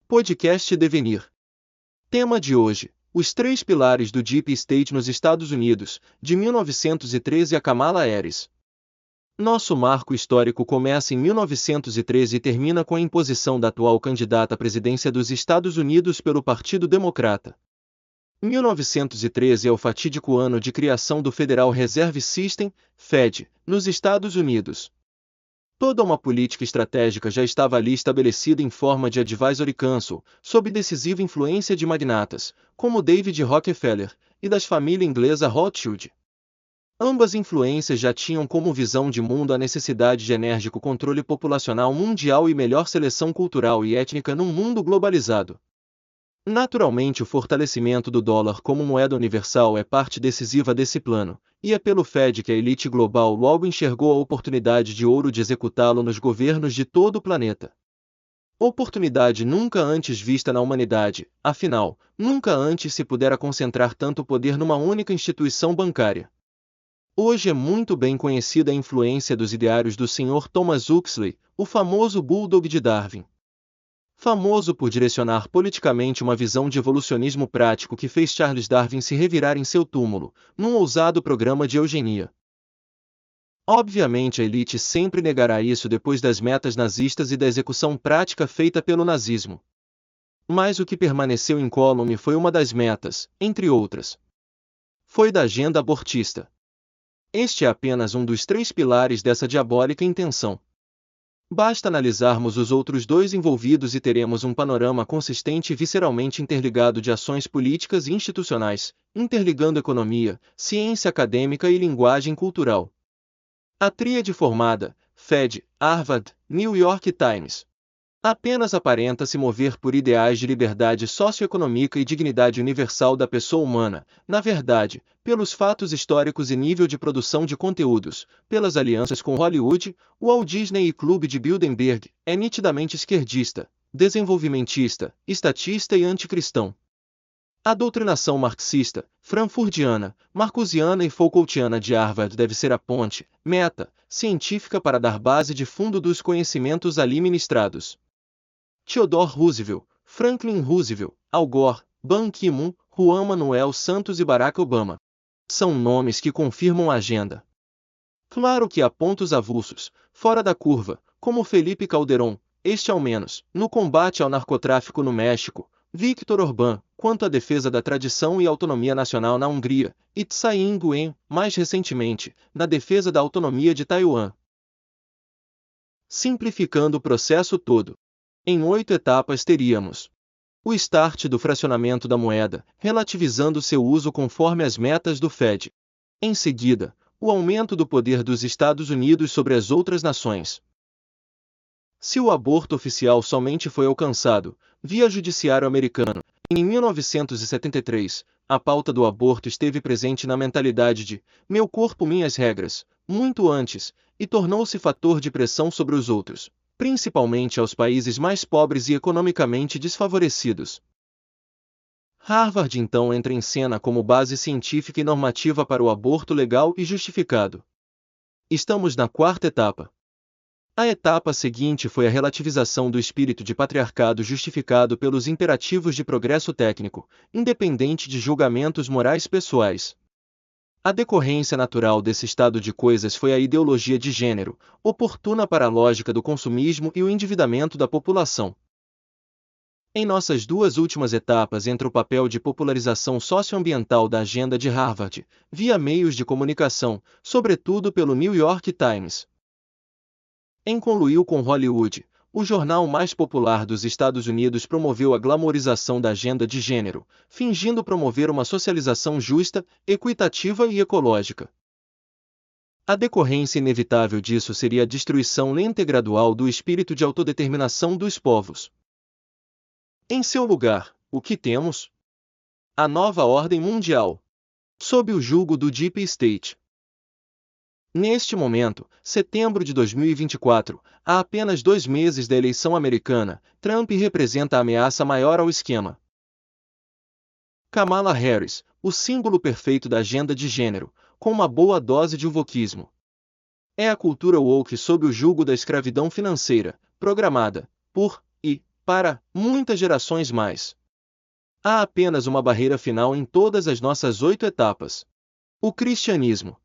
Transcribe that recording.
Podcast Devenir. Tema de hoje: os três pilares do Deep State nos Estados Unidos, de 1913 a Kamala Harris. Nosso marco histórico começa em 1913 e termina com a imposição da atual candidata à presidência dos Estados Unidos pelo Partido Democrata. 1913 é o fatídico ano de criação do Federal Reserve System, Fed, nos Estados Unidos. Toda uma política estratégica já estava ali estabelecida em forma de Advisory Council, sob decisiva influência de magnatas, como David Rockefeller, e das famílias inglesa Rothschild. Ambas influências já tinham como visão de mundo a necessidade de enérgico controle populacional mundial e melhor seleção cultural e étnica num mundo globalizado. Naturalmente, o fortalecimento do dólar como moeda universal é parte decisiva desse plano, e é pelo Fed que a elite global logo enxergou a oportunidade de ouro de executá-lo nos governos de todo o planeta. Oportunidade nunca antes vista na humanidade, afinal, nunca antes se pudera concentrar tanto poder numa única instituição bancária. Hoje é muito bem conhecida a influência dos ideários do Sr. Thomas Huxley, o famoso Bulldog de Darwin. Famoso por direcionar politicamente uma visão de evolucionismo prático que fez Charles Darwin se revirar em seu túmulo, num ousado programa de eugenia. Obviamente a elite sempre negará isso depois das metas nazistas e da execução prática feita pelo nazismo. Mas o que permaneceu incólume foi uma das metas, entre outras. Foi da agenda abortista. Este é apenas um dos três pilares dessa diabólica intenção. Basta analisarmos os outros dois envolvidos e teremos um panorama consistente e visceralmente interligado de ações políticas e institucionais, interligando economia, ciência acadêmica e linguagem cultural. A tríade formada, Fed, Harvard, New York Times, apenas aparenta se mover por ideais de liberdade socioeconômica e dignidade universal da pessoa humana, na verdade, pelos fatos históricos e nível de produção de conteúdos, pelas alianças com Hollywood, Walt Disney e Clube de Bilderberg, é nitidamente esquerdista, desenvolvimentista, estatista e anticristão. A doutrinação marxista, frankfurtiana, marcusiana e Foucaultiana de Harvard deve ser a ponte, meta, científica para dar base de fundo dos conhecimentos ali ministrados. Theodore Roosevelt, Franklin Roosevelt, Al Gore, Ban Ki-moon, Juan Manuel Santos e Barack Obama. São nomes que confirmam a agenda. Claro que há pontos avulsos, fora da curva, como Felipe Calderón, este ao menos, no combate ao narcotráfico no México, Viktor Orbán, quanto à defesa da tradição e autonomia nacional na Hungria, e Tsai Ing-wen, mais recentemente, na defesa da autonomia de Taiwan. Simplificando o processo todo. Em 8 etapas teríamos o start do fracionamento da moeda, relativizando seu uso conforme as metas do Fed. Em seguida, o aumento do poder dos Estados Unidos sobre as outras nações. Se o aborto oficial somente foi alcançado, via judiciário americano, em 1973, a pauta do aborto esteve presente na mentalidade de "meu corpo, minhas regras", muito antes, e tornou-se fator de pressão sobre os outros, principalmente aos países mais pobres e economicamente desfavorecidos. Harvard então entra em cena como base científica e normativa para o aborto legal e justificado. Estamos na 4ª etapa. A etapa seguinte foi a relativização do espírito de patriarcado justificado pelos imperativos de progresso técnico, independente de julgamentos morais pessoais. A decorrência natural desse estado de coisas foi a ideologia de gênero, oportuna para a lógica do consumismo e o endividamento da população. Em nossas duas últimas etapas entra o papel de popularização socioambiental da agenda de Harvard, via meios de comunicação, sobretudo pelo New York Times. Em conluio com Hollywood, o jornal mais popular dos Estados Unidos promoveu a glamorização da agenda de gênero, fingindo promover uma socialização justa, equitativa e ecológica. A decorrência inevitável disso seria a destruição lenta e gradual do espírito de autodeterminação dos povos. Em seu lugar, o que temos? A nova ordem mundial, sob o jugo do Deep State. Neste momento, setembro de 2024, há apenas 2 meses da eleição americana, Trump representa a ameaça maior ao esquema. Kamala Harris, o símbolo perfeito da agenda de gênero, com uma boa dose de wokeismo. É a cultura woke sob o jugo da escravidão financeira, programada por e para muitas gerações mais. Há apenas uma barreira final em todas as nossas 8 etapas: o cristianismo.